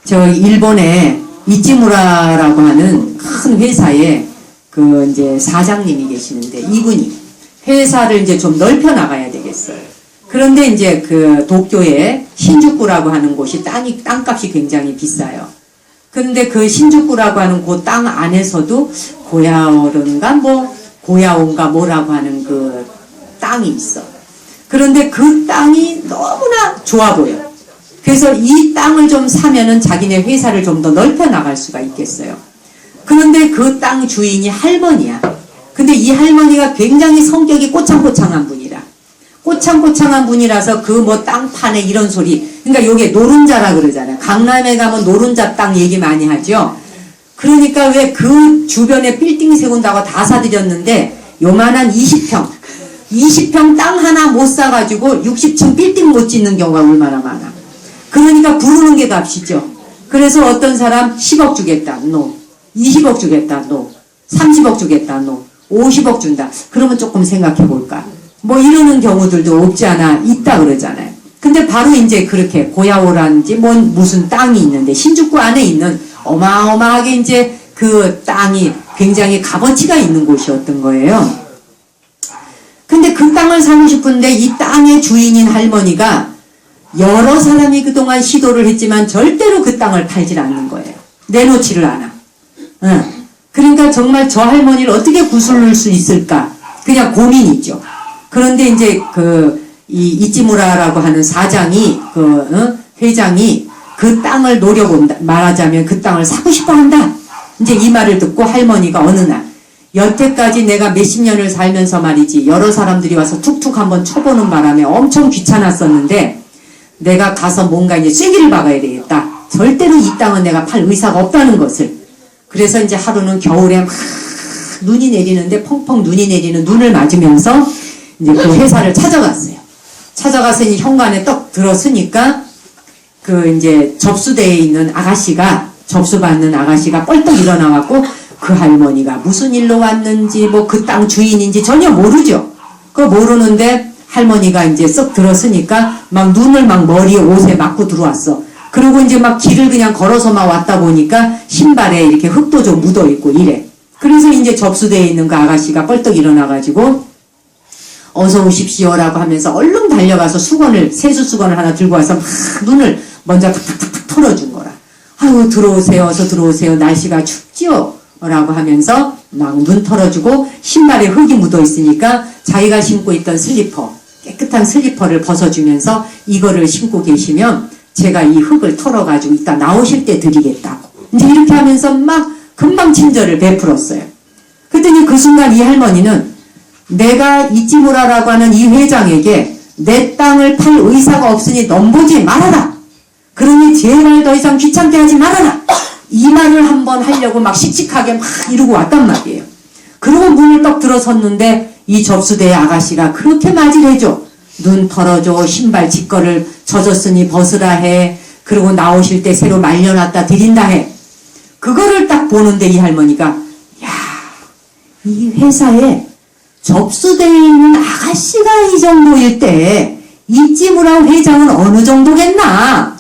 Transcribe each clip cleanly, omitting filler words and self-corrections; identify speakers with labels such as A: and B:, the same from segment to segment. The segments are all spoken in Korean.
A: 저 일본에 이찌무라라고 하는 큰 회사에 그 이제 사장님이 계시는데 이분이 회사를 이제 좀 넓혀 나가야 되겠어요. 그런데 이제 그 도쿄에 신주쿠라고 하는 곳이 땅값이 굉장히 비싸요. 근데 그 신주쿠라고 하는 그 땅 안에서도 고야오른가 뭐 고야온가 뭐라고 하는 그 땅이 있어. 그런데 그 땅이 너무나 좋아 보여. 그래서 이 땅을 좀 사면은 자기네 회사를 좀 더 넓혀 나갈 수가 있겠어요. 그런데 그 땅 주인이 할머니야. 근데 이 할머니가 굉장히 성격이 꼬창꼬창한 분이라. 꼬창꼬창한 분이라서 그 뭐 땅 파네 이런 소리. 그러니까 요게 노른자라 그러잖아요. 강남에 가면 노른자 땅 얘기 많이 하죠. 그러니까 왜 그 주변에 빌딩 세운다고 다 사들였는데 요만한 20평 땅 하나 못 사가지고 60층 빌딩 못 짓는 경우가 얼마나 많아. 그러니까 부르는 게 값이죠. 그래서 어떤 사람 10억 주겠다. 노. 20억 주겠다. 노. 30억 주겠다. 노. 50억 준다. 그러면 조금 생각해 볼까. 뭐 이러는 경우들도 없지 않아 있다 그러잖아요. 근데 바로 이제 그렇게 고야오라는지 뭔 무슨 땅이 있는데 신주쿠 안에 있는 어마어마하게 이제 그 땅이 굉장히 값어치가 있는 곳이었던 거예요. 근데 그 땅을 사고 싶은데 이 땅의 주인인 할머니가 여러 사람이 그동안 시도를 했지만 절대로 그 땅을 팔질 않는 거예요. 내놓지를 않아. 응. 그러니까 정말 저 할머니를 어떻게 구슬릴 수 있을까? 그냥 고민이죠. 그런데 이제 이 이찌무라라고 하는 사장이 회장이 그 땅을 노려본다. 말하자면 그 땅을 사고 싶어 한다. 이제 이 말을 듣고 할머니가 어느 날 여태까지 내가 몇십 년을 살면서 말이지 여러 사람들이 와서 툭툭 한번 쳐보는 바람에 엄청 귀찮았었는데 내가 가서 뭔가 이제 쐐기를 박아야 되겠다. 절대로 이 땅은 내가 팔 의사가 없다는 것을. 그래서 이제 하루는 겨울에 막 눈이 내리는데 펑펑 눈이 내리는 눈을 맞으면서 이제 그 회사를 찾아갔어요. 찾아가서 이 현관에 떡 들어서니까 그 이제 접수대에 있는 아가씨가 접수받는 아가씨가 뻘떡 일어나갖고 그 할머니가 무슨 일로 왔는지 뭐 그 땅 주인인지 전혀 모르죠. 그거 모르는데 할머니가 이제 썩 들었으니까 막 눈을 막 머리에 옷에 맞고 들어왔어. 그리고 이제 막 길을 그냥 걸어서 막 왔다 보니까 신발에 이렇게 흙도 좀 묻어있고 이래. 그래서 이제 접수대에 있는 그 아가씨가 뻘떡 일어나가지고 어서 오십시오라고 하면서 얼른 달려가서 세수 수건을 하나 들고 와서 막 눈을 먼저 탁탁탁 털어준 거라. 아유 들어오세요. 어서 들어오세요. 날씨가 춥지요? 라고 하면서 막 눈 털어주고 신발에 흙이 묻어있으니까 자기가 신고 있던 슬리퍼, 깨끗한 슬리퍼를 벗어주면서 이거를 신고 계시면 제가 이 흙을 털어가지고 이따 나오실 때 드리겠다고. 이제 이렇게 하면서 막 금방 친절을 베풀었어요. 그랬더니 그 순간 이 할머니는 내가 이찌무라라고 하는 이 회장에게 내 땅을 팔 의사가 없으니 넘보지 말아라. 그러니 제발 더 이상 귀찮게 하지 말아라. 이 말을 한번 하려고 막 씩씩하게 막 이러고 왔단 말이에요. 그러고 문을 떡 들어섰는데 이 접수대의 아가씨가 그렇게 맞이를 해줘. 눈 털어줘. 신발 직거를 젖었으니 벗으라 해. 그리고 나오실 때 새로 말려놨다 드린다 해. 그거를 딱 보는데 이 할머니가 야, 이 회사에 접수대에 있는 아가씨가 이 정도일 때 이찌무라 회장은 어느 정도겠나?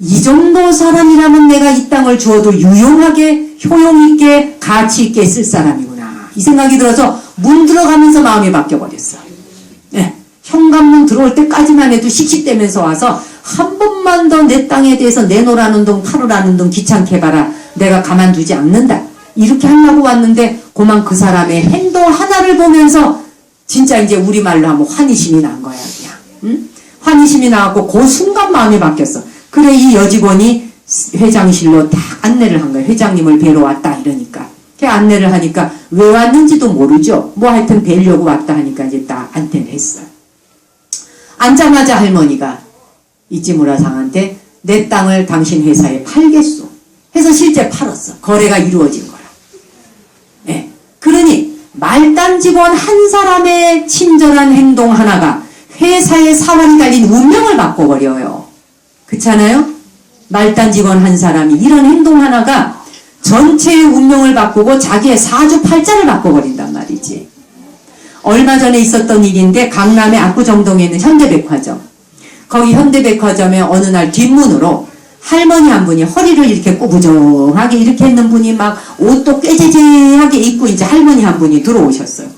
A: 이 정도 사람이라면 내가 이 땅을 주어도 유용하게 효용있게 가치있게 쓸 사람이구나. 이 생각이 들어서 문 들어가면서 마음이 바뀌어버렸어. 네. 현관문 들어올 때까지만 해도 씩씩대면서 와서 한 번만 더 내 땅에 대해서 내놓으라는 동 팔으라는 동 귀찮게 봐라. 내가 가만두지 않는다. 이렇게 하려고 왔는데 그만 그 사람의 행동 하나를 보면서 진짜 이제 우리말로 하면 환희심이 난 거야. 그냥. 응? 환희심이 나왔고 그 순간 마음이 바뀌었어. 그래 이 여직원이 회장실로 딱 안내를 한 거야. 회장님을 뵈러 왔다 이러니까. 그 안내를 하니까 왜 왔는지도 모르죠. 뭐 하여튼 뵈려고 왔다 하니까 이제 딱 안내를 했어. 앉자마자 할머니가 이찌무라 상한테 내 땅을 당신 회사에 팔겠소. 해서 실제 팔았어. 거래가 이루어진 거야. 네. 그러니 말단 직원 한 사람의 친절한 행동 하나가 회사의 사활이 달린 운명을 바꿔버려요. 그렇잖아요? 말단 직원 한 사람이 이런 행동 하나가 전체의 운명을 바꾸고 자기의 사주팔자를 바꿔버린단 말이지. 얼마 전에 있었던 일인데 강남의 압구정동에 있는 현대백화점. 거기 현대백화점에 어느 날 뒷문으로 할머니 한 분이 허리를 이렇게 꾸부정하게 이렇게 있는 분이 막 옷도 꾀재재하게 입고 이제 할머니 한 분이 들어오셨어요.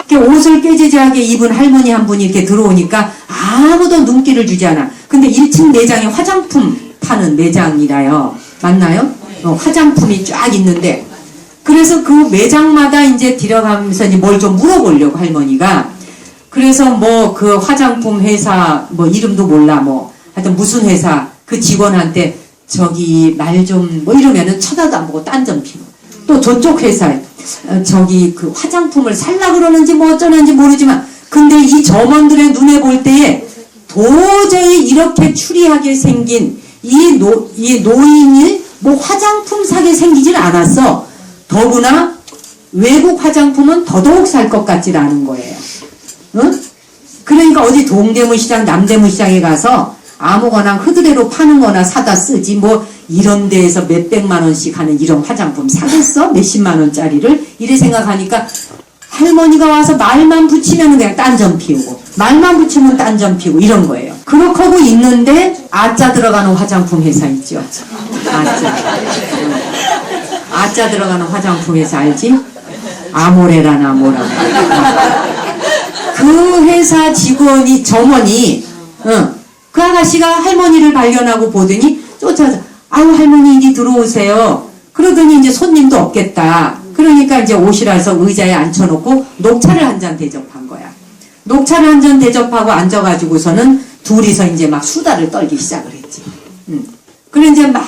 A: 이렇게 옷을 꾀재재하게 입은 할머니 한 분이 이렇게 들어오니까 아무도 눈길을 주지 않아. 근데 1층 매장에 화장품 파는 매장이라요. 맞나요? 화장품이 쫙 있는데, 그래서 그 매장마다 이제 들어가면서 뭘 좀 물어보려고 할머니가. 그래서 뭐 그 화장품 회사 뭐 이름도 몰라 뭐 하여튼 무슨 회사 그 직원한테 저기 말 좀 뭐 이러면은 쳐다도 안 보고 딴 점 피고, 또 저쪽 회사에 저기 그 화장품을 살라 그러는지 뭐 어쩌는지 모르지만 근데 이 점원들의 눈에 볼 때에 도저히 이렇게 추리하게 생긴 이 노인이 뭐 화장품 사게 생기질 않았어. 더구나 외국 화장품은 더더욱 살 것 같질 않은 거예요. 응? 그러니까 어디 동대문 시장, 남대문 시장에 가서 아무거나 흐드레로 파는 거나 사다 쓰지 뭐 이런 데에서 몇백만 원씩 하는 이런 화장품 사겠어? 몇십만 원짜리를? 이래 생각하니까 할머니가 와서 말만 붙이면 그냥 딴점 피우고 말만 붙이면 딴점 피우고 이런 거예요. 그렇게 하고 있는데 아자 들어가는 화장품 회사 있죠. 아자. 아자 들어가는 화장품 회사 알지? 아모레라나 뭐라. 그 회사 직원이 점원이 그 아가씨가 할머니를 발견하고 보더니 쫓아서 아유 할머니 이리 들어오세요. 그러더니 이제 손님도 없겠다. 그러니까 이제 오시라서 의자에 앉혀놓고 녹차를 한 잔 대접한 거야. 녹차를 한 잔 대접하고 앉아가지고서는 둘이서 이제 막 수다를 떨기 시작을 했지. 그래 이제 막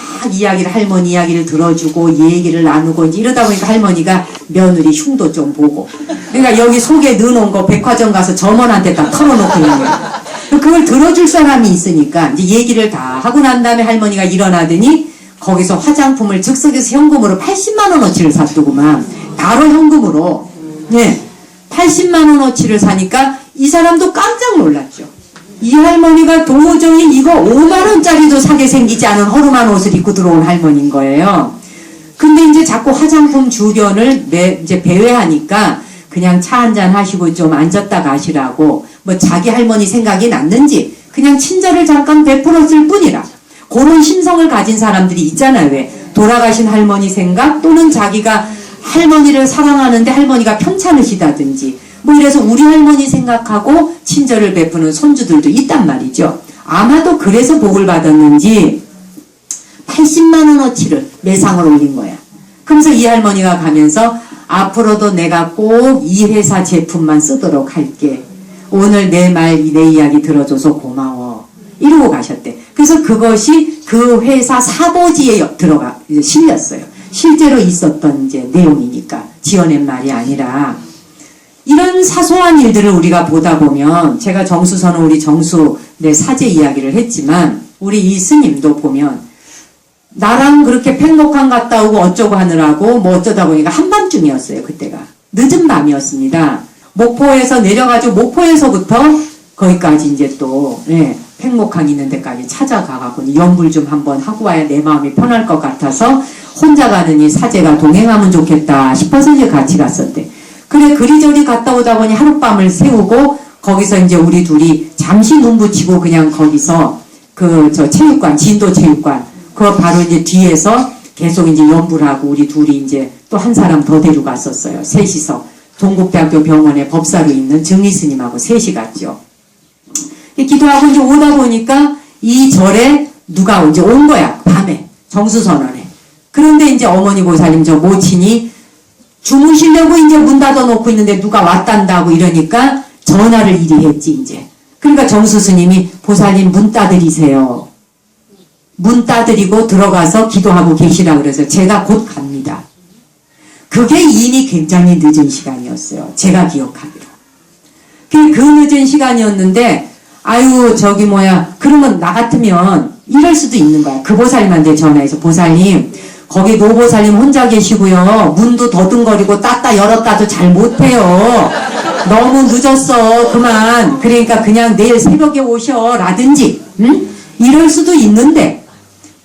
A: 할머니 이야기를 들어주고 얘기를 나누고 이제 이러다 보니까 할머니가 며느리 흉도 좀 보고, 그러니까 여기 속에 넣어놓은 거 백화점 가서 점원한테 다 털어놓고 있는 거야. 그걸 들어줄 사람이 있으니까 이제 얘기를 다 하고 난 다음에 할머니가 일어나더니 거기서 화장품을 즉석에서 현금으로 80만 원어치를 샀더구만. 바로 현금으로. 네, 80만 원어치를 사니까 이 사람도 깜짝 놀랐죠. 이 할머니가 도저히 이거 5만 원짜리도 사게 생기지 않은 허름한 옷을 입고 들어온 할머니인 거예요. 근데 이제 자꾸 화장품 주변을 이제 배회하니까 그냥 차 한잔 하시고 좀 앉았다 가시라고 뭐 자기 할머니 생각이 났는지 그냥 친절을 잠깐 베풀었을 뿐이라. 그런 심성을 가진 사람들이 있잖아요. 왜? 돌아가신 할머니 생각 또는 자기가 할머니를 사랑하는데 할머니가 편찮으시다든지 뭐 이래서 우리 할머니 생각하고 친절을 베푸는 손주들도 있단 말이죠. 아마도 그래서 복을 받았는지 80만 원어치를 매상을 올린 거야. 그러면서 이 할머니가 가면서 앞으로도 내가 꼭 이 회사 제품만 쓰도록 할게. 오늘 내 이야기 들어줘서 고마워. 이러고 가셨대. 그래서 그것이 그 회사 사보지에 실렸어요. 실제로 있었던 이제 내용이니까 지어낸 말이 아니라. 이런 사소한 일들을 우리가 보다 보면 제가 정수선은 우리 정수 사제 이야기를 했지만 우리 이 스님도 보면 나랑 그렇게 팽목항 갔다 오고 어쩌고 하느라고 뭐 어쩌다 보니까 한밤중이었어요. 그때가 늦은 밤이었습니다. 목포에서 내려가지고 목포에서부터 거기까지 이제 또 팽목항 있는 데까지 찾아가갖고 연불 좀 한번 하고 와야 내 마음이 편할 것 같아서 혼자 가느니 사제가 동행하면 좋겠다 싶어서 이제 같이 갔었대. 그래 그리저리 갔다 오다 보니 하룻밤을 새우고 거기서 이제 우리 둘이 잠시 눈 붙이고 그냥 거기서 저 체육관 진도 체육관 그 바로 이제 뒤에서 계속 이제 연불하고 우리 둘이 이제 또 한 사람 더 데려갔었어요. 셋이서 동국대학교 병원에 법사로 있는 증리 스님하고 셋이 갔죠. 기도하고 이제 오다 보니까 이 절에 누가 이제 온 거야. 밤에 정수선언에. 그런데 이제 어머니 보살님 저 모친이 주무시려고 이제 문 닫아놓고 있는데 누가 왔단다고 이러니까 전화를 이리 했지 이제. 그러니까 정수 스님이 보살님 문 따드리세요. 문 따드리고 들어가서 기도하고 계시라 그래서 제가 곧 갑니다. 그게 이미 굉장히 늦은 시간이었어요. 제가 기억하기로. 그 늦은 시간이었는데 아유 저기 그러면 나 같으면 이럴 수도 있는 거야. 그 보살님한테 전화해서 보살님 거기 노보살님 혼자 계시고요. 문도 더듬거리고 땄다 열었다도 잘 못해요. 너무 늦었어. 그만. 그러니까 그냥 내일 새벽에 오셔. 라든지. 응? 이럴 수도 있는데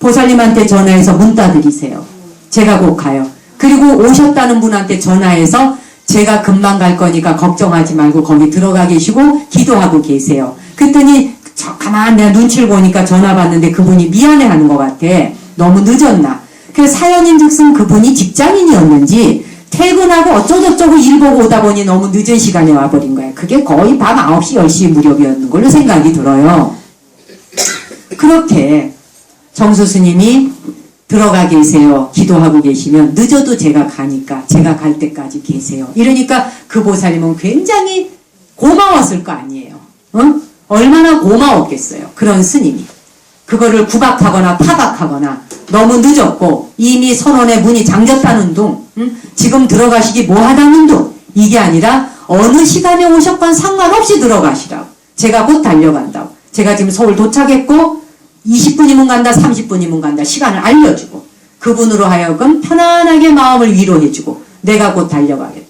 A: 보살님한테 전화해서 문 따드리세요. 제가 곧 가요. 그리고 오셨다는 분한테 전화해서 제가 금방 갈 거니까 걱정하지 말고 거기 들어가 계시고 기도하고 계세요. 그랬더니 가만 내가 눈치를 보니까 전화 받는데 그분이 미안해하는 것 같아. 너무 늦었나. 그래서 사연인즉슨 그분이 직장인이었는지 퇴근하고 어쩌고저쩌고 일 보고 오다 보니 너무 늦은 시간에 와버린 거야. 그게 거의 밤 9시, 10시 무렵이었는 걸로 생각이 들어요. 그렇게 정수 스님이 들어가 계세요. 기도하고 계시면 늦어도 제가 가니까 제가 갈 때까지 계세요. 이러니까 그 보살님은 굉장히 고마웠을 거 아니에요. 얼마나 고마웠겠어요. 그런 스님이. 그거를 구박하거나 타박하거나 너무 늦었고 이미 선원의 문이 잠겼다는 둥, 지금 들어가시기 뭐하다는 둥, 이게 아니라 어느 시간에 오셨건 상관없이 들어가시라고. 제가 곧 달려간다고. 제가 지금 서울 도착했고 20분이면 간다, 30분이면 간다 시간을 알려주고 그분으로 하여금 편안하게 마음을 위로해주고 내가 곧 달려가겠다.